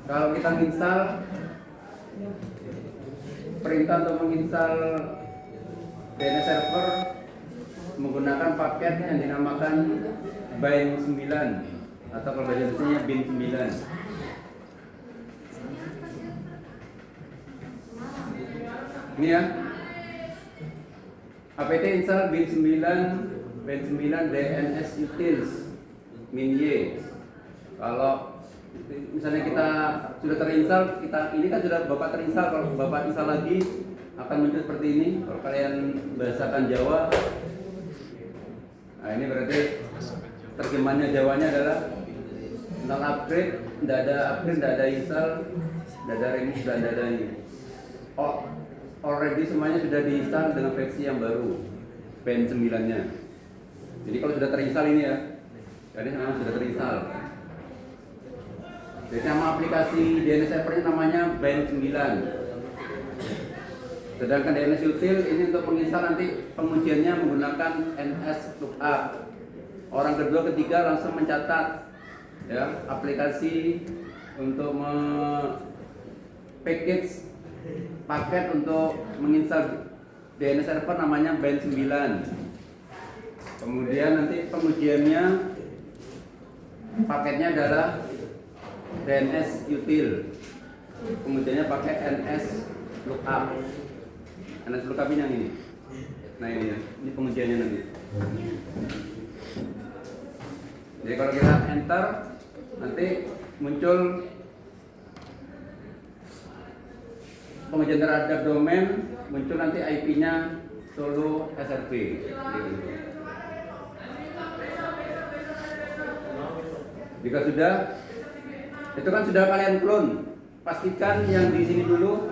Kalau kita install perintah untuk menginstal DNS server menggunakan paket yang dinamakan bin 9 atau kalau bahasa Indonesia bin 9. Ini ya, apt install bin 9 DNS utils min y. Kalau misalnya kita sudah terinstall, ini kan sudah Bapak terinstall, kalau Bapak install lagi akan muncul seperti ini. Kalau kalian bahasakan Jawa, nah ini berarti terjemahannya Jawanya adalah tentang upgrade, tidak ada install, tidak ada remove, dan tidak ada ini. Already semuanya sudah diinstal dengan versi yang baru, bin 9-nya. Jadi kalau sudah terinstall ini ya, jadi memang sudah terinstall. Jadi nama aplikasi DNS servernya namanya bin 9. Sedangkan DNS util ini untuk menginstal nanti pengujiannya menggunakan ns lookup. Orang kedua ketiga langsung mencatat ya aplikasi untuk package paket untuk menginstal DNS server namanya bin 9. Kemudian nanti pengujiannya paketnya adalah DNS util. Pengujiannya pakai ns lookup. NS lookup ini yang ini. Nah ini ya, ini pengujiannya nanti. Jadi kalau kita enter nanti muncul pengujian terhadap domain, muncul nanti IP-nya Solo SRP. Jika sudah, itu kan sudah kalian clone. Pastikan yang di sini dulu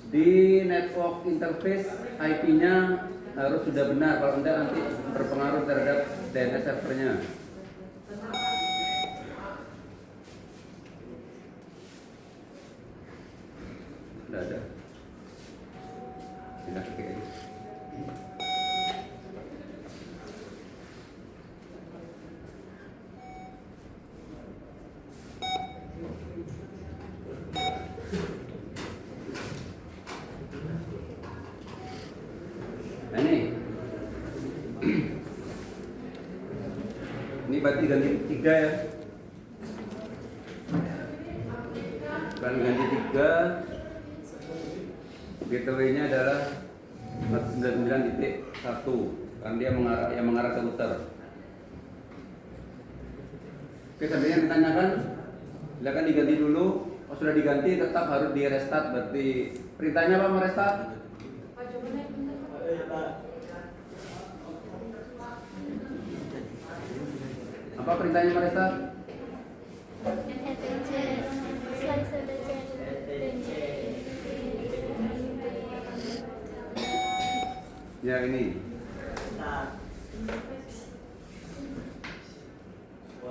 di network interface IP-nya harus sudah benar, kalau tidak nanti berpengaruh terhadap DNS servernya. Sudah ada. Kita ketik aja. Nah ini berarti ganti 3 ya. Kan ganti 3. Gateway-nya adalah 199.1 karena dia mengarah ke router. Oke, sebenarnya ditanyakan, silakan diganti dulu. Oh, sudah diganti tetap harus di restart, berarti perintahnya apa merestart? Apa perintahnya merestart? Ya ini.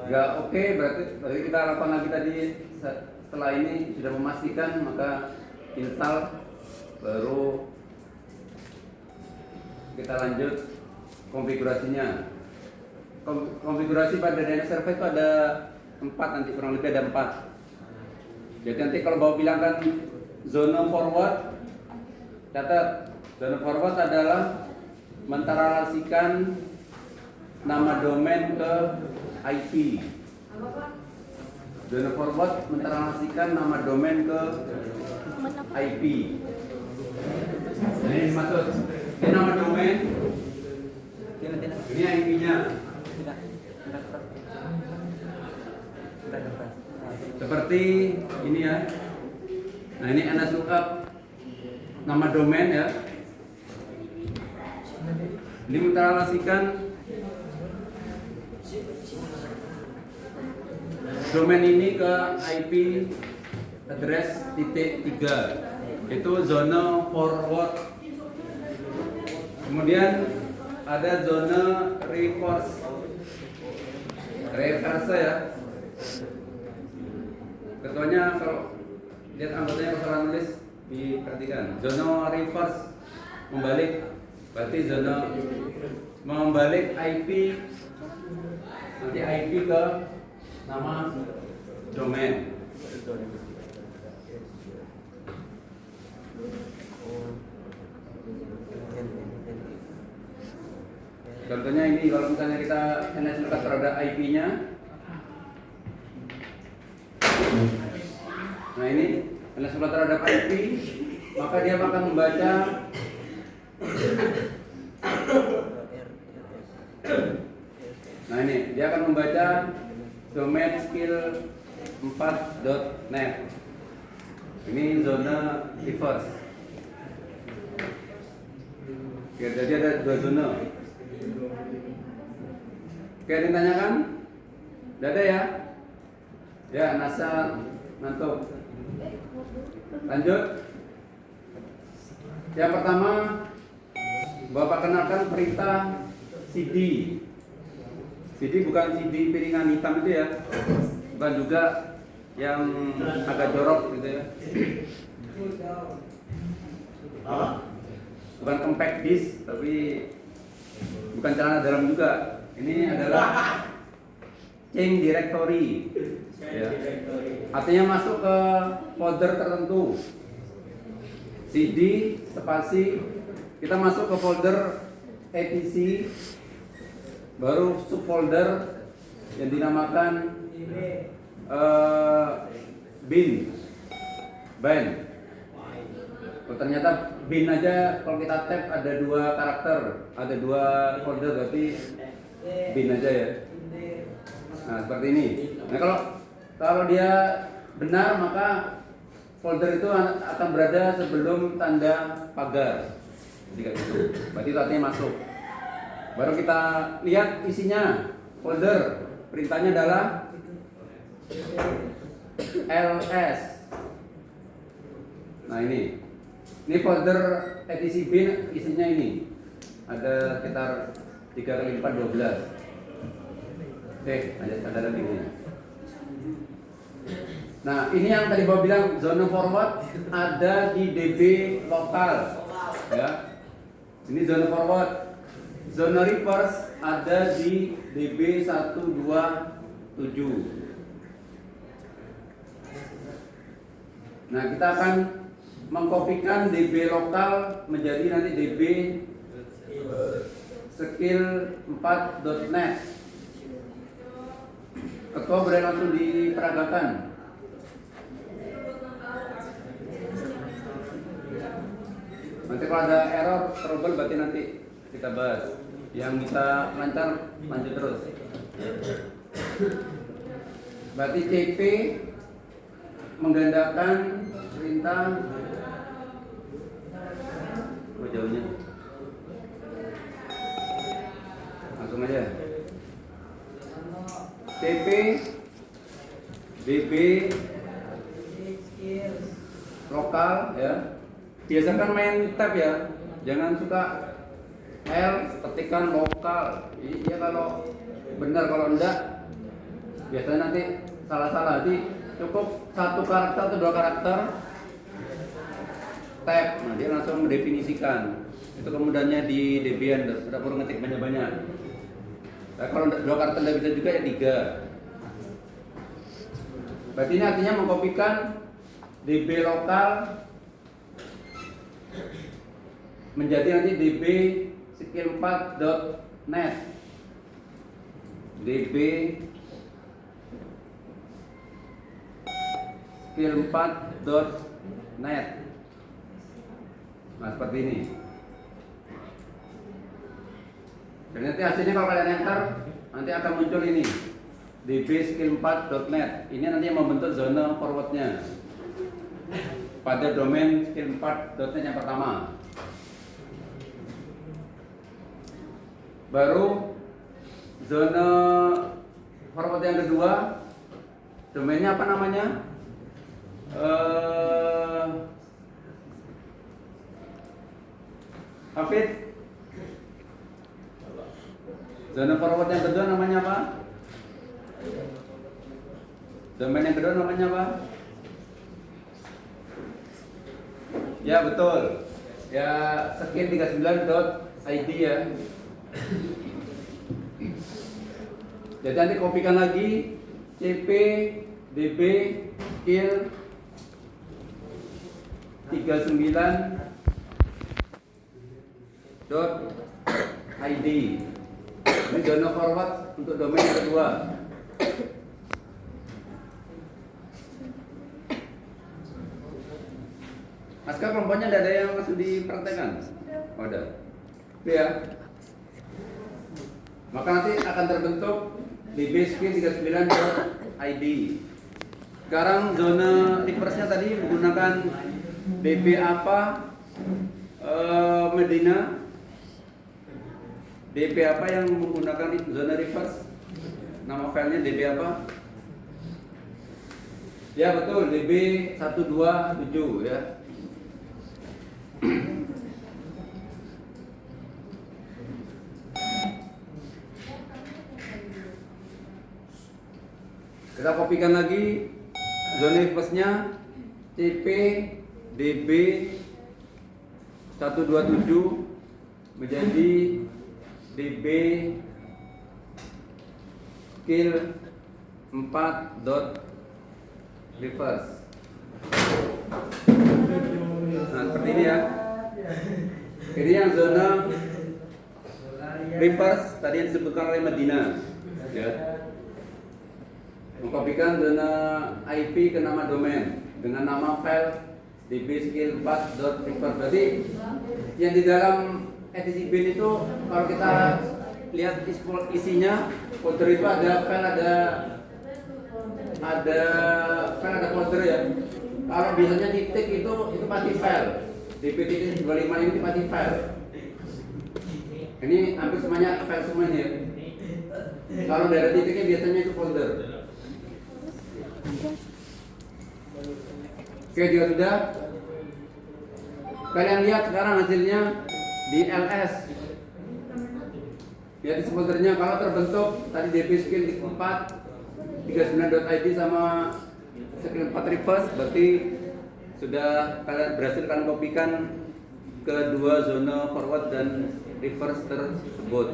Ya oke, berarti kita lakukan lagi tadi. Setelah ini sudah memastikan, maka install, baru kita lanjut konfigurasinya. Konfigurasi pada DNS server itu ada 4, nanti kurang lebih ada 4. Jadi nanti kalau Bapak bilangkan zona forward, catat zona forward adalah mentransasikan nama domain ke IP. Zona forward mentransasikan nama domain ke IP. Ini maksud, ini nama domain, ini IP-nya. Seperti ini ya. Nah ini NS lookup nama domain ya. Ini mentranslasikan domain ini ke IP address .3, itu zona forward. Kemudian ada zona reverse ya. Ketuanya kalau lihat anggotanya kalau salah nulis diperhatikan. Zona reverse membalik, berarti zona membalik IP, nanti IP ke nama domain. Contohnya ini, kalau misalnya kita NS lekat terhadap IP-nya, nah ini NS lekat terhadap IP, maka dia akan membaca nah ini dia akan membaca domain skill 4.net. Ini zona reverse. Oke, jadi ada dua zona. Oke, ditanyakan? Udah ada ya? Ya, NASA ngantuk. Lanjut. Yang pertama, Bapak kenalkan perintah CD. CD bukan CD piringan hitam itu ya, bukan juga yang agak jorok gitu ya. Bukan compact disc, tapi bukan celana dalam juga. Ini adalah change directory. Ya. Artinya masuk ke folder tertentu. CD spasi, kita masuk ke folder etc, baru subfolder yang dinamakan bin. Oh, ternyata bin aja kalau kita tab ada dua karakter, ada dua folder, berarti bin aja ya. Nah seperti ini. Nah kalau dia benar, maka folder itu akan berada sebelum tanda pagar. Jika itu, berarti itu artinya masuk. Baru kita lihat isinya. Folder perintahnya adalah ls. Nah ini folder etc bin, isinya ini ada sekitar 3 kali lipat 12. Oke, ada lagi ini. Nah ini yang tadi Bapak bilang, zona forward ada di DB lokal ya. Ini zona forward. Zona reverse ada di DB 127. Nah kita akan mengkopikan DB lokal menjadi nanti DB skill 4.net. Ketua boleh langsung diperagakan. Nanti kalau ada error, trouble, berarti nanti kita bahas. Yang kita lancar, lanjut terus. Berarti CP menggandakan perintah. Oh jauhnya. Langsung aja. CP DB lokal ya. Biasakan main tab ya. Jangan suka L ketikkan lokal. Iya kalau benar, kalau enggak biasanya nanti salah-salah. Jadi cukup satu karakter atau dua karakter tab. Nah dia langsung mendefinisikan. Itu kemudahannya di Debian, tidak perlu ngetik banyak-banyak. Nah, kalau dua karakter tidak bisa juga ya 3. Berarti ini artinya mengkopikan DB lokal menjadi nanti DB skill 4.net. DB skill 4.net. Nah seperti ini. Dan nanti hasilnya kalau kalian enter, nanti akan muncul ini DB skill 4.net. Ini nanti yang membentuk zona forwardnya pada domain skill 4.net yang pertama. Baru zona forward yang kedua, domainnya apa namanya? Hafid, zona forward yang kedua namanya apa? Domain yang kedua namanya apa? Ya betul. Ya skill 39.id ya. Jadi nanti kopikan lagi CP DB skill 39.id. Ini zona forward untuk domain yang kedua. Naskah kelompoknya tidak ada yang langsung dipraktekkan? Oh, ada. Ya. Maka nanti akan terbentuk dbskin39.id. Sekarang zona reverse-nya tadi menggunakan db apa Medina. db apa yang menggunakan zona reverse? Nama filenya db apa? Ya betul, db127 ya. Kita kopikan lagi zona reverse-nya cp db 127 menjadi db skill 4.reverse. Nah, seperti ini ya. Ini yang zona reverse tadi yang disebutkan oleh Medina ya. Mengkopikan zona IP ke nama domain dengan nama file dbskill4.reverse. Berarti yang di dalam etc bin itu kalau kita lihat isinya, folder itu ada file, ada folder ya. Kalau biasanya titik itu pasti file. db.25 ini pasti file. Ini hampir semuanya file semuanya ya. Kalau dari titiknya biasanya itu folder. Oke, juga sudah. Kalian lihat sekarang hasilnya di ls. Ya, di foldernya kalau terbentuk tadi dbskill 4.39.id sama skill 4 reverse, berarti sudah kalian berhasil kalian kopikan kedua zona forward dan reverse tersebut.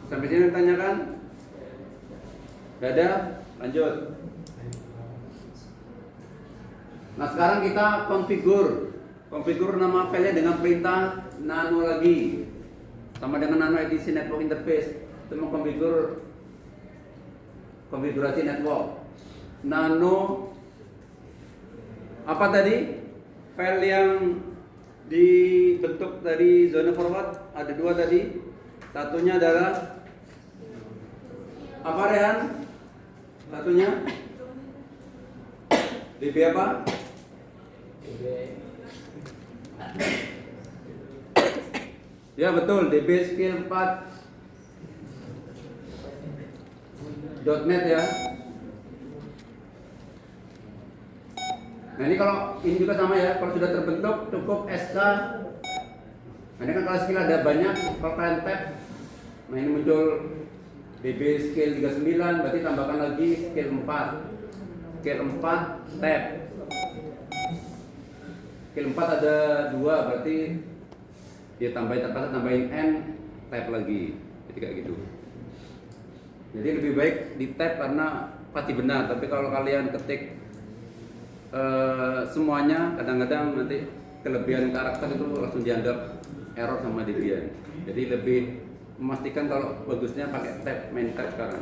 Sampai sini ditanyakan? Tidak ada? Lanjut. Nah, sekarang kita konfigur nama filenya dengan perintah nano lagi, sama dengan nano edisi network interface. Itu konfigurasi network. Nano apa tadi? File yang dibentuk dari zona forward ada dua tadi. Satunya adalah apa, Rehan? Satunya db apa? Ya betul, dbskill4.net ya. Nah, ini kalau ini juga sama ya, kalau sudah terbentuk cukup SK. Nah, ini kan kalau skill ada banyak, kalau kalian tab, nah ini muncul db skill 39, berarti tambahkan lagi skill 4. Skill 4 tab. Skill 4 ada 2, berarti dia tambahin N, tab lagi. Jadi kayak gitu. Jadi lebih baik di tab karena pasti benar, tapi kalau kalian ketik semuanya, kadang-kadang nanti kelebihan karakter itu langsung dianggap error sama Debian. Jadi lebih memastikan kalau bagusnya pakai tab, main tab sekarang.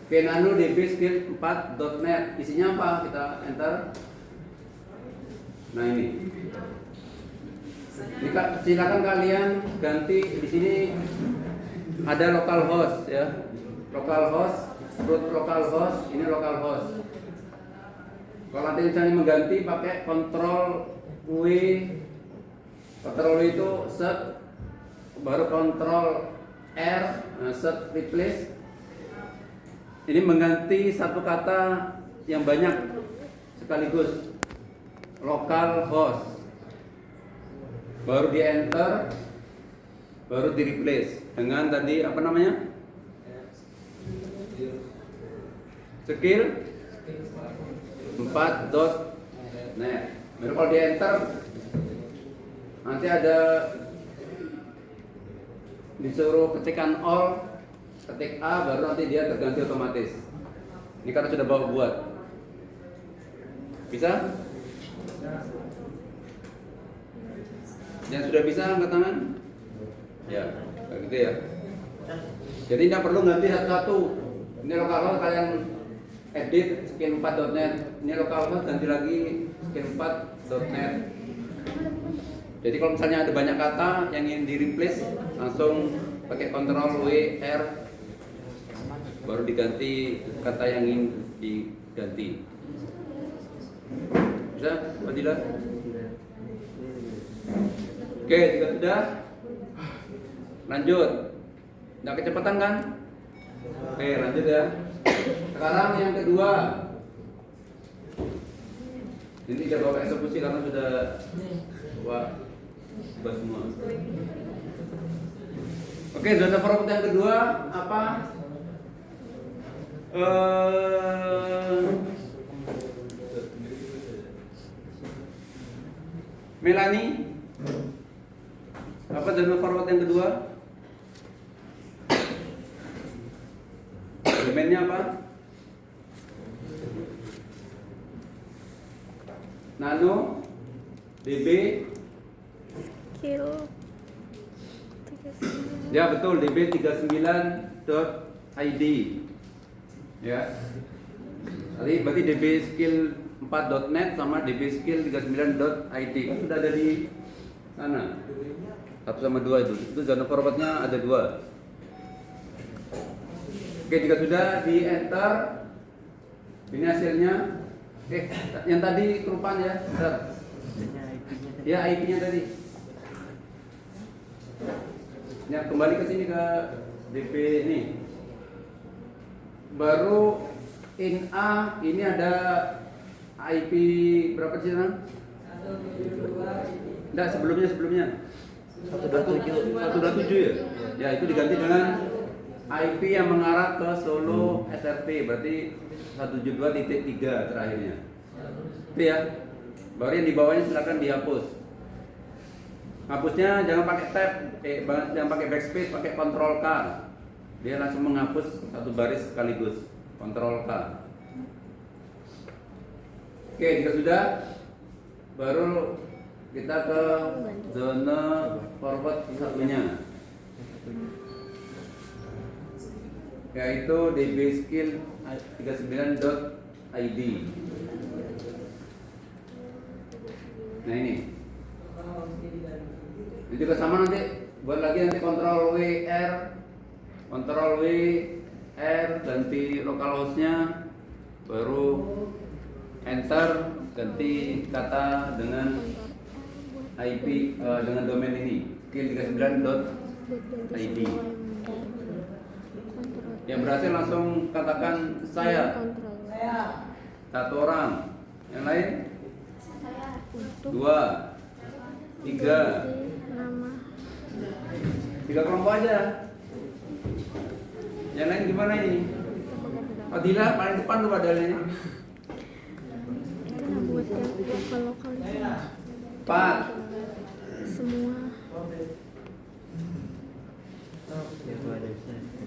Oke, nano dbskill4.net isinya apa? Kita enter. Nah ini. Silakan kalian ganti di sini ada localhost ya. Localhost, root localhost, ini localhost. Kalau nanti misalnya mengganti pakai Ctrl W itu set, baru Ctrl R, set replace. Ini mengganti satu kata yang banyak sekaligus, localhost. Baru di enter, baru di replace dengan tadi apa namanya? Skill 4.net. Baru kalau di enter nanti ada disuruh ketikkan all ketik A baru nanti dia terganti otomatis. Ini karena sudah bawa buat. Bisa? Yang sudah bisa angkat tangan? Ya, kayak gitu ya. Jadi tidak perlu ganti satu-satu. Ini lokalhost kalian edit skin4.net. Ini lokalhost ganti lagi skin4.net. Jadi kalau misalnya ada banyak kata yang ingin di replace, langsung pakai Ctrl W R baru diganti kata yang ingin diganti. Bisa, Fadilah? Oke, jika sudah, lanjut. Nggak kecepatan kan? Oke, lanjut ya. Sekarang yang kedua. Ini tidak bawa eksekusi karena sudah bawa semua. Oke, zona forward yang kedua apa? Melanie, apa zona forward yang kedua? Domainnya apa? Nano, DB, Skill 39. ya betul, db39.id. Ya. Berarti dbskill4.net sama dbskill39.id kan sudah ada di sana. 1 sama 2 itu. Itu zona forwardnya ada 2. Oke, jika sudah di enter, ini hasilnya. Oke, yang tadi kelupaan ya. Bentar. Ya, IP-nya tadi. Ya, kembali ke sini ke DP ini. Baru in A ini ada IP berapa sih sekarang? 127. Enggak, sebelumnya. 127 ya? Ya, itu diganti dengan IP yang mengarah ke Solo SRP, berarti 172.3 terakhirnya. Itu ya. Baru yang di bawahnya silakan dihapus. Hapusnya jangan pakai tab, jangan pakai backspace, pakai Ctrl K. Dia langsung menghapus satu baris sekaligus. Ctrl K. Oke, jika sudah, baru kita ke zona forward satunya, yaitu dbskill39.id. Nah ini juga sama, nanti buat lagi, nanti Ctrl W R ganti localhostnya, baru enter ganti kata dengan IP dengan domain ini skill39.id. Yang berhasil langsung katakan saya. Satu orang. Yang lain? 2, 3. 3 kelompok aja. Yang lain gimana ini? Fadilah paling depan tuh padahal. Itu buat yang lokal itu. 4. Semua.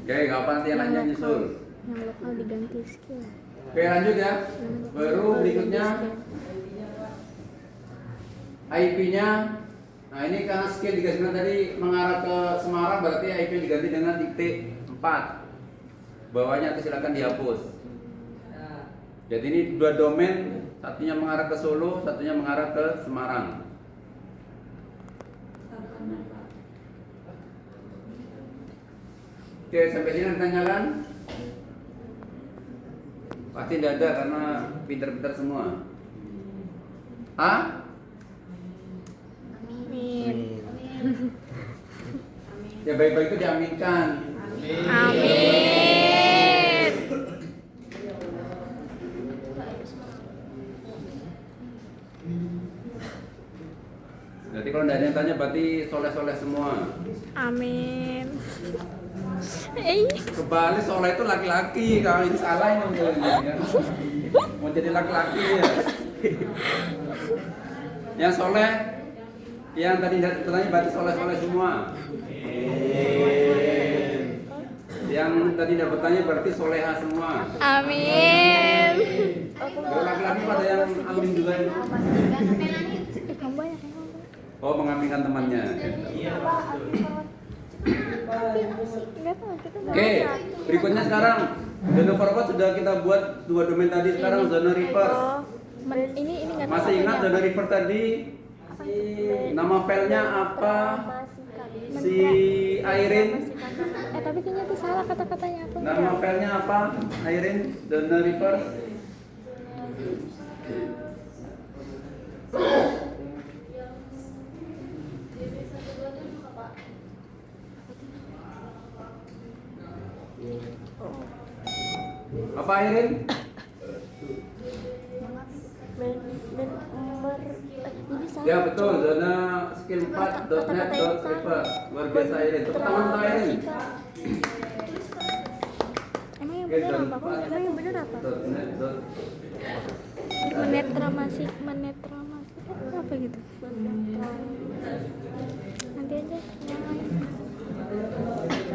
Oke, kapan nanti yang lainnya nyusul? Yang lokal diganti skill. Oke, lanjut ya. Baru berikutnya IP-nya. Nah, ini karena skill 39 tadi mengarah ke Semarang, berarti IP diganti dengan titik 4. Bawahnya itu silakan dihapus. Jadi ini 2 domain, satunya mengarah ke Solo, satunya mengarah ke Semarang. Oke, sampai sini ditanyakan? Pasti tidak ada karena pintar-pintar semua. A? Amin. Ya baik-baik itu diaminkan. Amin. Berarti kalau tidak ada yang tanya berarti soleh-soleh semua. Amin. Kebalik, soleh itu laki-laki. Kalau ini salah ini ya. Mau jadi laki-laki ya. Yang soleh, yang tadi tanya berarti soleh-soleh semua. Yang tadi dapat tanya berarti soleha semua. Amin. Kalau laki-laki pada yang amin juga itu. Yang banyak yang Oh, mengaminkan temannya. Enggak tahu kita nggak Oke, ada. berikutnya sekarang zona forward sudah kita buat 2 domain tadi, sekarang zona reverse. Ini nggak tahu Masih ingat apanya. zona reverse tadi? Nama filenya apa? Si Airin. Tapi kayaknya itu salah kata-katanya apa? Nama filenya apa? Airin, zona reverse. Apa Airin? Ya betul, zona skill 4.net.reverse. Luar biasa Airin. Tepuk tangan untuk Airin. Emang yang Oke, benar zona apa? Emang yang benar apa? .net. Menetramasi apa gitu? Nanti aja yang lain.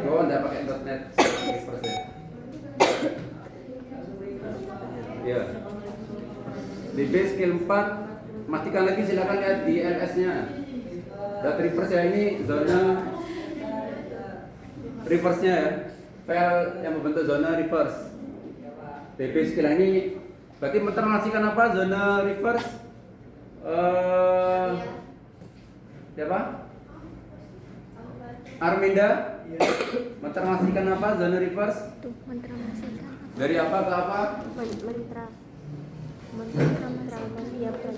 Oh, enggak pakai .net reverse ya. Ya. Di base skill 4, matikan lagi, silakan lihat di LS-nya. Data reverse ya, ini zona reverse-nya ya. File yang membentuk zona reverse. DB skill ini berarti mentranslasikan apa zona reverse? Siapa? Arminda? Mentranslasikan apa zona reverse? Tuh, mentramasikan. Dari apa ke apa? Mentramasi ya betul.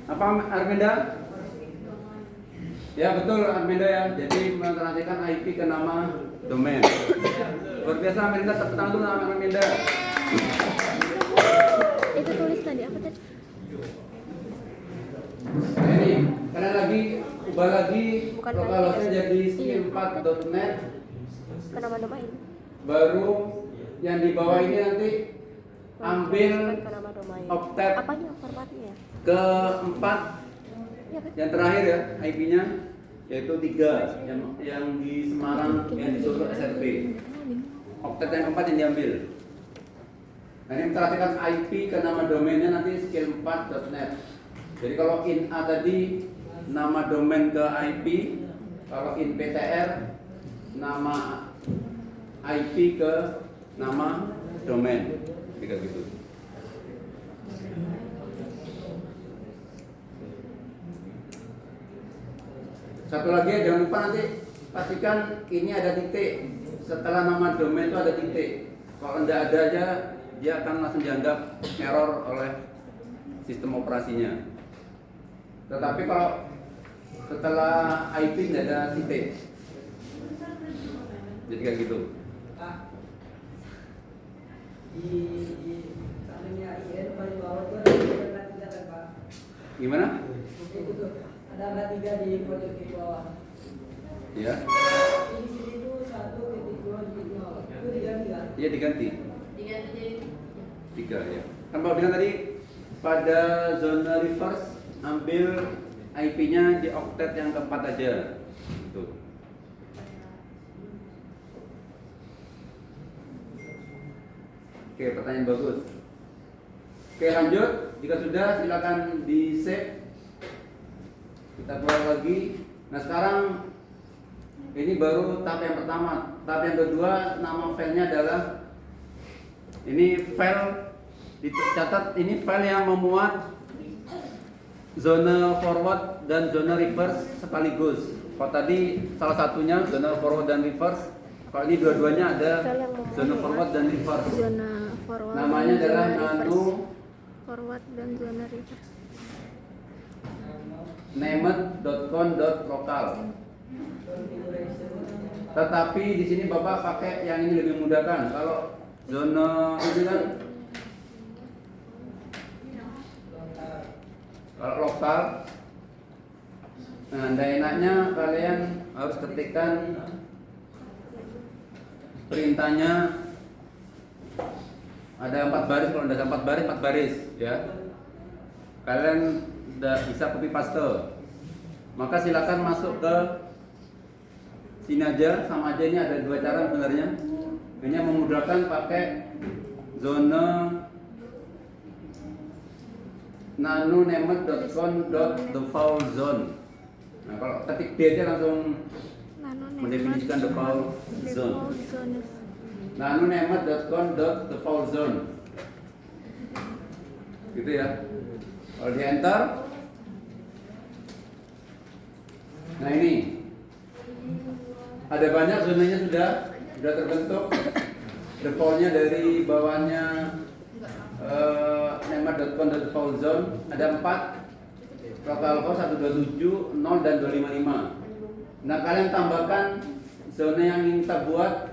Apa Arminda? Ya betul Arminda ya. Jadi mentranslasikan IP ke nama domain. Luar biasa Arminda, tepuk tangan dulu nama Arminda. Itu tulis tadi apa tadi? Nah, ini kalian lagi ubah lagi Bukan lokalnya IP. jadi Iya. skill4.net. Kenapa domain? Baru yang di bawah ini nanti ambil Kenapa domain? octet Apanya formatnya? keempat Ya kan? yang terakhir ya IP-nya yaitu 3 yang di Semarang yang disuruh SRP. Octet yang keempat yang diambil. Nah, ini memperhatikan IP ke nama domainnya nanti skill4.net. Jadi kalau in A tadi nama domain ke IP, kalau in PTR nama IP ke nama domain. Kayak gitu. Satu lagi jangan lupa nanti pastikan ini ada titik. Setelah nama domain itu ada titik. Kalau tidak ada aja dia akan langsung dianggap error oleh sistem operasinya. Tetapi kalau setelah IP tidak ada titik, jadi kayak gitu. Gimana? Ada angka 3 di pojok di bawah. Ya, Di sini itu 1.2.0. Itu diganti kan? iya diganti. Diganti jadi 3 ya. Kan Pak bilang tadi pada zona reverse ambil IP-nya di octet yang keempat aja. Gitu. Oke, pertanyaan bagus. Oke, lanjut. Jika sudah silakan di save. Kita keluar lagi. Nah, sekarang ini baru tahap yang pertama. Tahap yang kedua, nama filenya adalah ini file dicatat, ini file yang memuat zona forward dan zona reverse sekaligus. Kalau tadi salah satunya zona forward dan reverse, kalau ini dua-duanya ada zona forward dan reverse. Zona forward. Namanya dan adalah zona nano reverse. Forward dan zona reverse. named.con.local. Tetapi di sini Bapak pakai yang ini lebih memudahkan. Kalau zona ini kan kalau lokal, nah anda enaknya kalian harus ketikkan perintahnya ada 4 baris. Kalau ada 4 baris, 4 baris ya. Kalian sudah bisa copy paste. Maka silakan masuk ke sini aja sama aja, ini ada dua cara sebenarnya. Ini yang memudahkan pakai zona nanonemet.con.default zone. Nah, kalau ketik D aja langsung mendefinisikan default zone. Nanonemet.con.default zone. Gitu ya. Kalau di enter, nah ini ada banyak zonanya sudah terbentuk. Defaultnya dari bawahnya nemet.con.default zone ada 4, localhost 127, 0 dan 255. Nah, kalian tambahkan zona yang ingin kita buat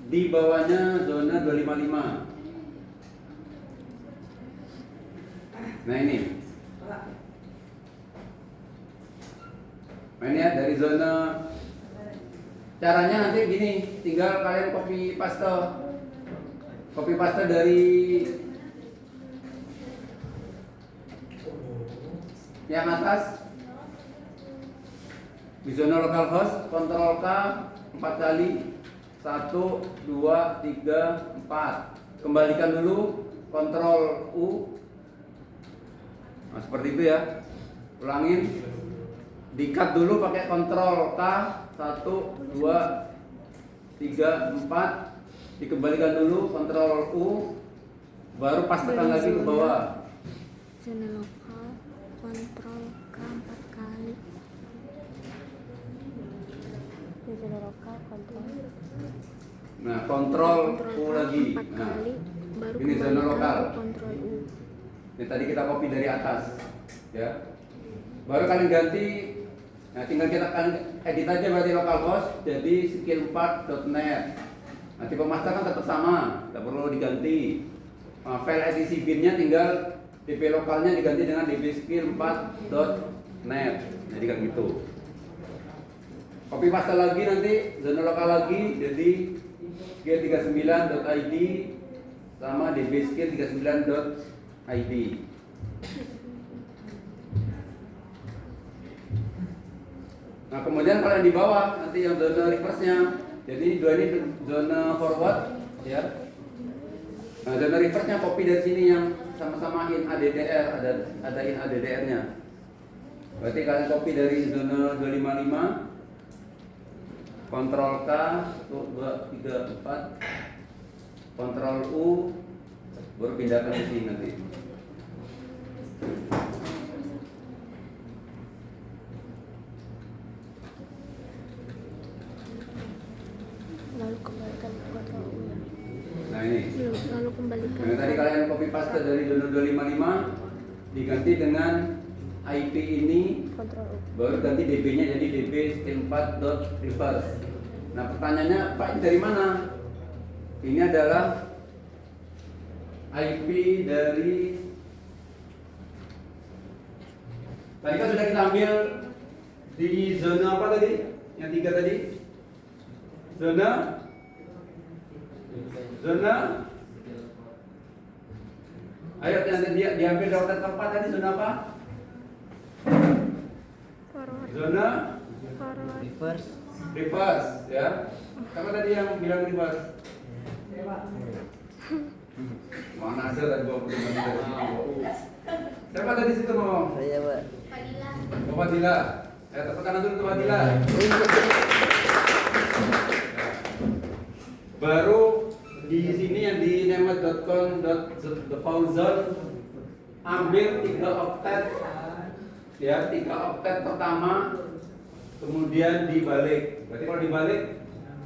di bawahnya zona 255. Nah ini ya dari zona. Caranya nanti gini, tinggal kalian copy paste dari yang atas di zona localhost, Ctrl K 4 kali, 1, 2, 3, 4. Kembalikan dulu, Ctrl U. Nah, seperti itu ya. Ulangin. Di-cut dulu pakai Ctrl K, 1, 2, 3, 4. Dikembalikan dulu, Ctrl U. Baru pastekan lagi ke bawah. Zona lokal, Ctrl K 4 kali. Di zona lokal, Ctrl. Nah, Ctrl U lagi. 4 Nah, kali, baru ini zona lokal. Ctrl U. Ini tadi kita copy dari atas, ya. Baru kalian ganti. Nah, tinggal kita edit aja berarti localhost jadi skill4.net. Nah, tipe master kan tetap sama, tidak perlu diganti. Nah, file edisi binnya tinggal DB lokalnya diganti dengan dbskill4.net. Jadi kan gitu. Copy paste lagi nanti zona lokal lagi jadi skill39.id sama dbskill39.id. Nah, kemudian kalau yang di bawah nanti yang zona reverse-nya. Jadi dua ini zona forward, ya. Nah, zona reverse-nya copy dari sini yang sama-sama in ADDR, ada in ADDR-nya. Berarti kalian copy dari zona 255. Ctrl K 1, 2, 3, 4. Ctrl U baru pindahkan ke sini nanti. Lalu kembalikan ke Ctrl U. Nah, ini. Lalu kembalikan. Nah, tadi kalian copy paste dari zona 255 diganti dengan IP ini, Ctrl U. baru ganti DB-nya jadi DB skill4.reverse. Nah, pertanyaannya, Pak, ini dari mana? Ini adalah IP dari tadi kan sudah kita ambil di zona apa tadi? Yang 3 tadi? Zona ayo nanti dia diambil dari tempat tadi zona apa? Forward. Zona Forward. reverse, ya. Siapa tadi yang bilang reverse? Mana ada tadi bawa dari sini. Siapa tadi situ ngomong? Saya, Pak. Bapak Fadila. Ya, tepuk tangan dulu untuk Fadila. Baru di sini yang di nemet.con.default zone ambil 3 oktet, ya, 3 oktet pertama, kemudian dibalik. Berarti kalau dibalik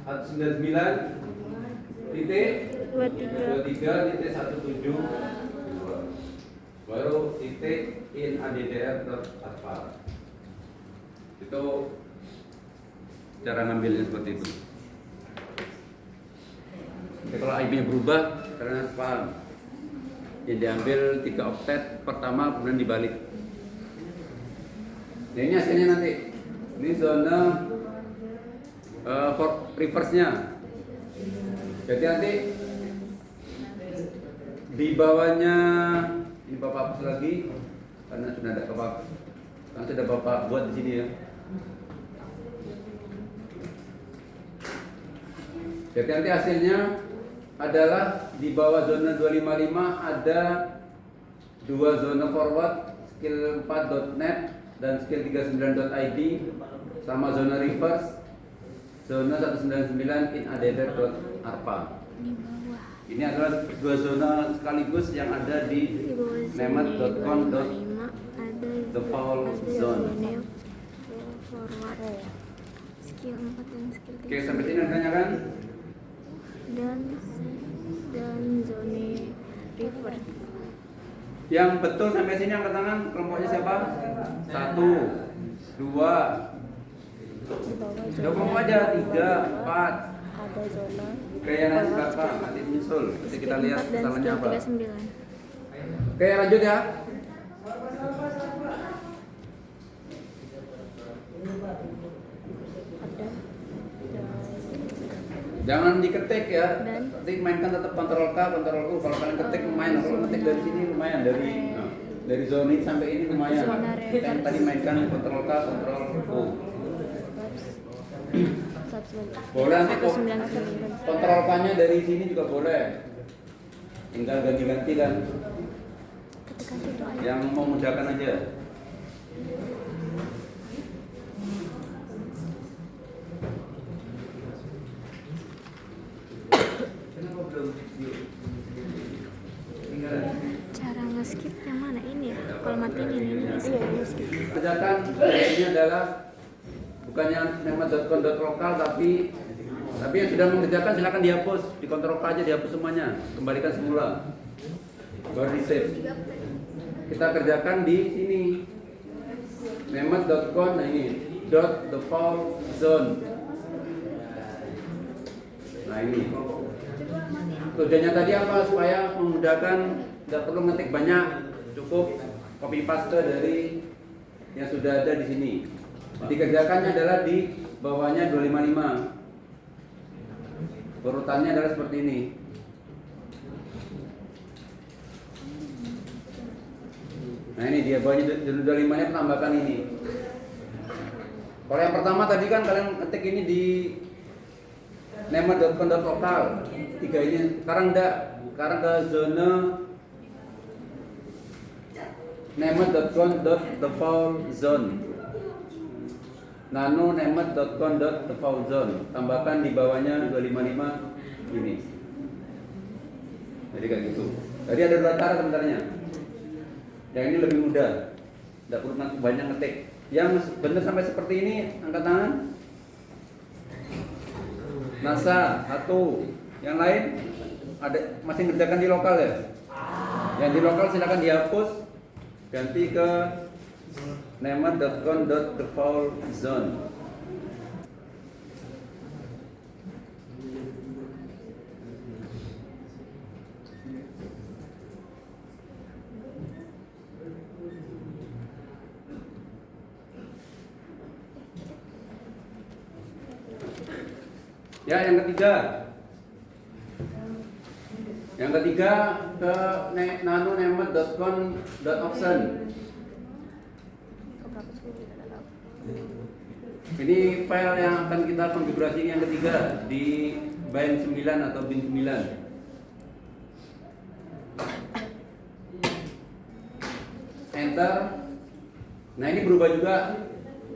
199 titik 23.17 baru titik in addr.advar. Itu cara ngambilnya seperti itu. Jadi kalau IP-nya berubah, kalian harus paham. Yang diambil 3 oktet pertama, kemudian dibalik. Nah, ini hasilnya nanti. Ini zona reverse-nya. Jadi nanti di bawahnya ini Bapak hapus lagi karena sudah ada Bapak buat di sini ya. Jadi nanti hasilnya adalah di bawah zona 255 ada dua zona forward, skill 4.net dan skill 39.id, sama zona reverse, zona 199 inadded.arpa. Di bawah. Ini adalah dua zona sekaligus yang ada Di di bawah zona nemat.com. 255 ada The foul ada zone. zona forward. Skill 4 dan skill 3. Oke, sampai sini adanya kan? dan zona reverse. Yang betul sampai sini angkat tangan. Kelompoknya siapa? 1, 2. Di bawah Udah kelompok aja 3, 4. ada zona Oke, yang nanti berapa? Nanti menyusul. Nanti kita lihat dan kesalahannya skill apa. 39. Oke, lanjut ya. Ada Jangan diketik ya. Dan? Nanti mainkan tetap kontrol K, kontrol U. Kalau kalian ketik lumayan. Kalau ketik dari sini lumayan, dari zona ini sampai ini lumayan. Zona Yang tadi mainkan kontrol K, kontrol U. Boleh nanti kontrol K-nya dari sini juga boleh. Tinggal ganti-ganti kan. ketika itu ada Yang memudahkan aja. cara nge-skip yang mana ini ya? Kalau matiin ini nge-skip. Kerjakan ini adalah bukannya nemat.com.lokal tapi yang sudah mengerjakan silakan dihapus, dikontrol aja, dihapus semuanya, kembalikan semula, baru di save. Kita kerjakan di sini nemat.com. Nah ini dot the foul zone. Nah ini tujuannya tadi apa? Supaya memudahkan, tidak perlu ngetik banyak, cukup copy paste dari yang sudah ada di sini. Dikerjakannya adalah di bawahnya 255. Urutannya adalah seperti ini. Nah ini dia bawahnya 255 nya tambahkan ini. Kalau yang pertama tadi kan kalian ketik ini di nemat.com.lokal 3 ini. Sekarang enggak, sekarang ke zona nemat.com.thefoulzone. Nano nemat.com.thefoulzone. Tambahkan di bawahnya 255 ini. Jadi kayak gitu. Tadi ada dua cara sebenarnya. Yang ini lebih mudah. Tidak perlu banyak ngetik. Yang benar sampai seperti ini angkat tangan. NASA 1. Yang lain ada masih ngerjakan di lokal ya? Yang di lokal silakan dihapus, ganti ke nemat.com.thefoulzone. Ya, yang ketiga. Yang ketiga ke nano-nemat.com.option. Ini file yang akan kita konfigurasi yang ketiga di bin 9 atau bin 9. Enter. Nah ini berubah juga.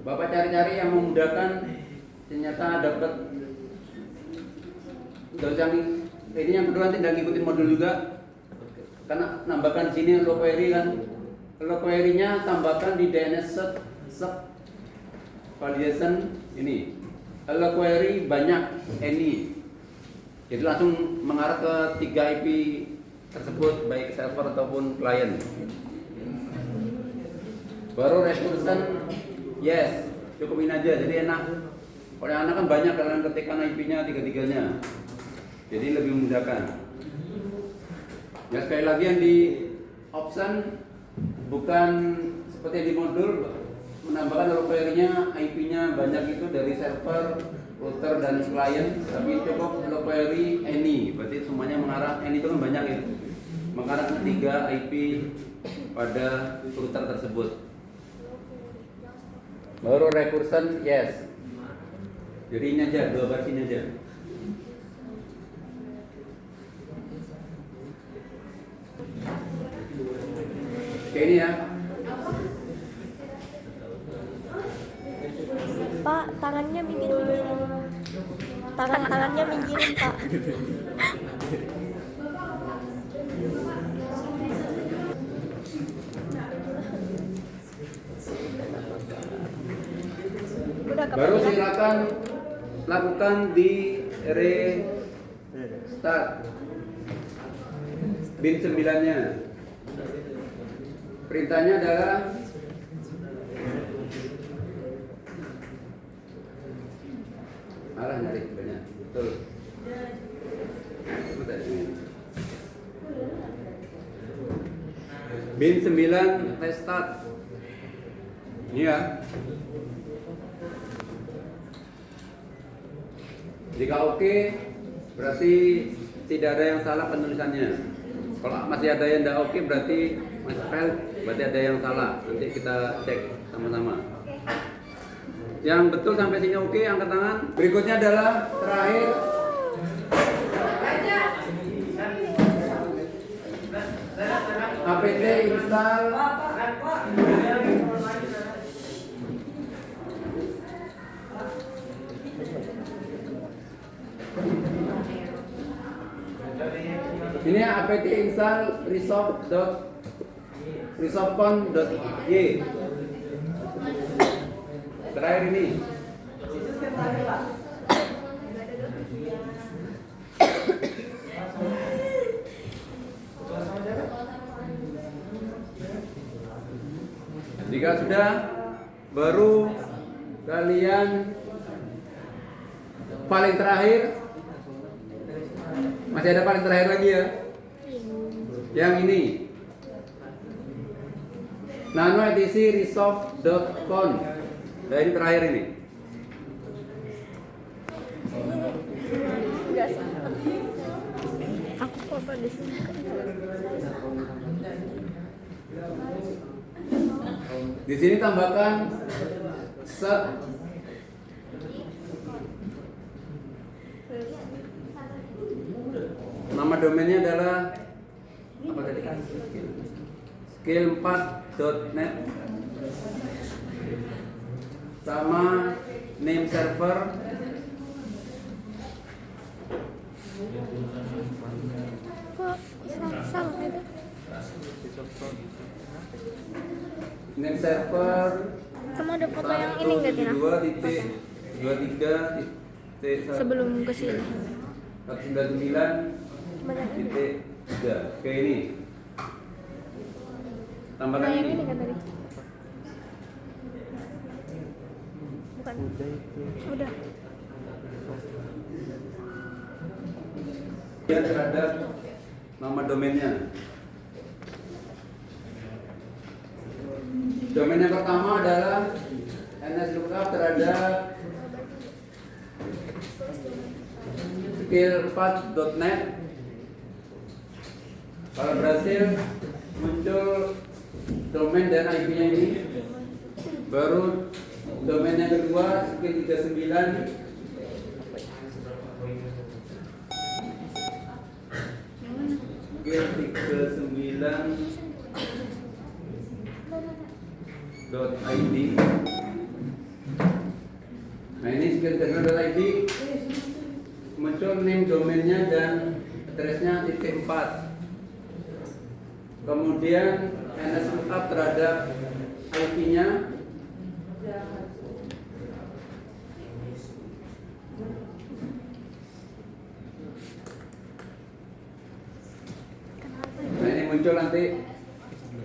Bapak cari-cari yang memudahkan. Ternyata dapat. Terus ini yang kedua nanti ngikutin modul juga. Karena nambahkan di sini hello query kan. Hello query-nya tambahkan di DNS sub validation ini. Hello query banyak any. Jadi langsung mengarah ke 3 IP tersebut baik server ataupun klien. Baru recursion yes, cukupin aja jadi enak. Kalau yang anak kan banyak kalian ketikkan IP-nya tiga-tiganya. Jadi lebih memudahkan. Ya sekali lagi yang di option bukan seperti di modul menambahkan hello query-nya IP-nya banyak itu dari server, router dan klien, tapi cukup hello query any. Berarti semuanya mengarah any itu kan banyak itu. Mengarah ke 3 IP pada router tersebut. Baru recursion yes. Jadi ini aja, 2 baris ini aja. tangannya minggirin Pak. Udah Baru kapan silakan lakukan di restart bin 9-nya. Perintahnya adalah nyari banyak. Betul. Sebentar ini. Bin 9 restart. Ini ya. Jika oke, berarti tidak ada yang salah penulisannya. Kalau masih ada yang tidak oke, berarti masih fail, berarti ada yang salah. Nanti kita cek sama-sama. Yang betul sampai sini oke, angkat tangan. Berikutnya adalah terakhir. APT install ini apt install resolve.con.y. Terakhir ini. Jika sudah, baru kalian paling terakhir. Masih ada paling terakhir lagi ya. Yang ini. Nano etc resolve.con. Nah, ini terakhir ini. Enggak sempet. Aku coba di sini. Di sini tambahkan set nama domainnya adalah apa tadi? Skill4.net sama name server Kok salah itu? name server Kamu ada foto yang ini enggak Tina? 2.23 Sebelum ke sini. 199.3. Oke, ini tambahkan Nah, yang ini. ini kan tadi. Bukan. Udah. Dia terhadap nama domainnya. Domain yang pertama adalah nslookup terhadap skill4.net. Kalau berhasil muncul domain dan IP-nya ini, baru domain yang kedua skill39. skill39.id. Nah, ini skill39.id muncul name domainnya dan addressnya titik 4. Kemudian nslookup terhadap IP-nya. Nah, ini muncul nanti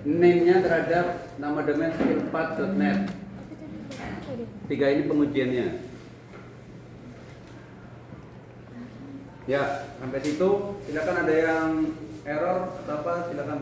name-nya terhadap nama domain skill4.net. 3 ini pengujiannya. Ya, sampai situ. Silakan ada yang error atau apa, silakan.